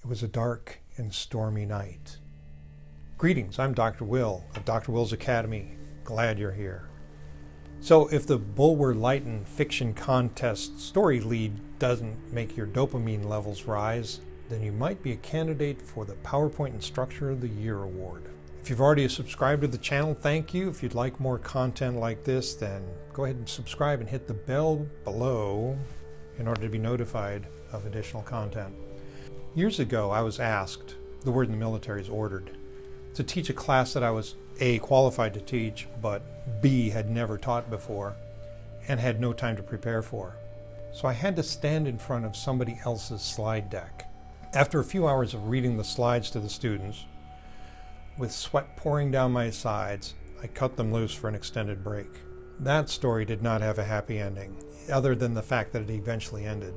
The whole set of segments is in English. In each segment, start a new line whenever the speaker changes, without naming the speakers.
It was a dark and stormy night. Greetings, I'm Dr. Will of Dr. Will's Academy. Glad you're here. So if the Bulwer-Lytton Fiction Contest story lead doesn't make your dopamine levels rise, then you might be a candidate for the PowerPoint Instructor-of-the-Year award. If you've already subscribed to the channel, thank you. If you'd like more content like this, then go ahead and subscribe and hit the bell below in order to be notified of additional content. Years ago, I was asked, the word in the military is ordered, to teach a class that I was A, qualified to teach, but B, had never taught before and had no time to prepare for. So I had to stand in front of somebody else's slide deck. After a few hours of reading the slides to the students, with sweat pouring down my sides, I cut them loose for an extended break. That story did not have a happy ending, other than the fact that it eventually ended.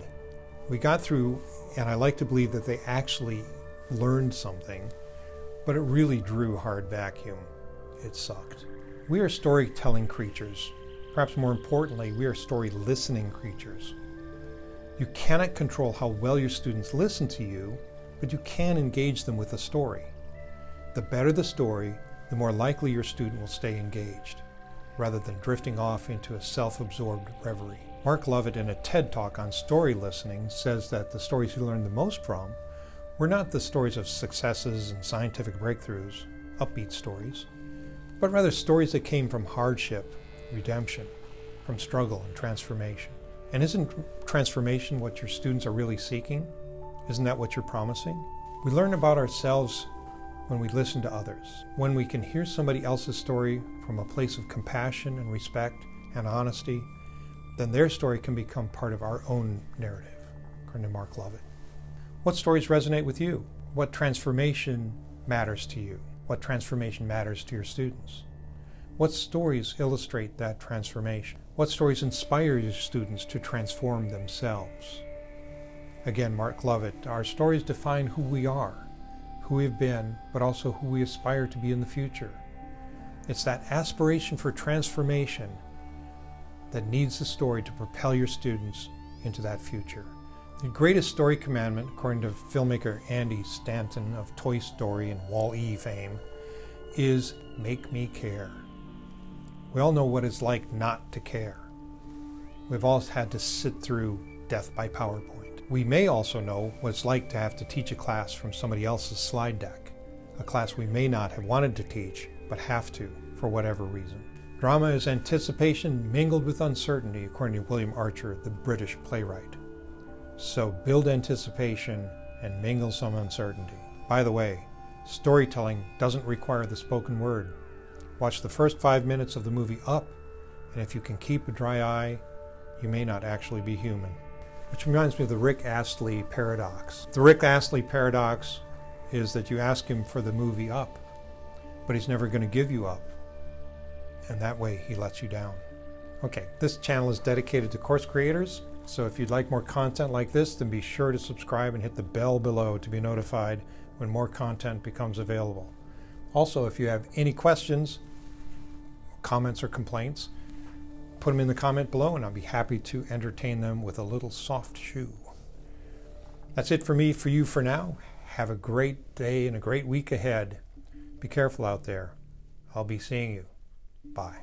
We got through, and I like to believe that they actually learned something, but it really drew hard vacuum. It sucked. We are storytelling creatures. Perhaps more importantly, we are story-listening creatures. You cannot control how well your students listen to you, but you can engage them with a story. The better the story, the more likely your student will stay engaged, rather than drifting off into a self-absorbed reverie. Mark Lovett, in a TED Talk on story listening, says that the stories he learned the most from were not the stories of successes and scientific breakthroughs, upbeat stories, but rather stories that came from hardship, redemption, from struggle and transformation. And isn't transformation what your students are really seeking? Isn't that what you're promising? We learn about ourselves when we listen to others. When we can hear somebody else's story from a place of compassion and respect and honesty, then their story can become part of our own narrative, according to Mark Lovett. What stories resonate with you? What transformation matters to you? What transformation matters to your students? What stories illustrate that transformation? What stories inspire your students to transform themselves? Again, Mark Lovett, our stories define who we are, who we've been, but also who we aspire to be in the future. It's that aspiration for transformation that needs the story to propel your students into that future. The greatest story commandment, according to filmmaker Andy Stanton of Toy Story and Wall-E fame, is make me care. We all know what it's like not to care. We've all had to sit through death by PowerPoint. We may also know what it's like to have to teach a class from somebody else's slide deck, a class we may not have wanted to teach, but have to, for whatever reason. Drama is anticipation mingled with uncertainty, according to William Archer, the British playwright. So build anticipation and mingle some uncertainty. By the way, storytelling doesn't require the spoken word. Watch the first 5 minutes of the movie Up, and if you can keep a dry eye, you may not actually be human. Which reminds me of the Rick Astley paradox. The Rick Astley paradox is that you ask him for the movie Up, but he's never going to give you up. And that way he lets you down. Okay, this channel is dedicated to course creators, so if you'd like more content like this, then be sure to subscribe and hit the bell below to be notified when more content becomes available. Also, if you have any questions, comments, or complaints, put them in the comment below and I'll be happy to entertain them with a little soft shoe. That's it for me, for you for now. Have a great day and a great week ahead. Be careful out there. I'll be seeing you. Bye.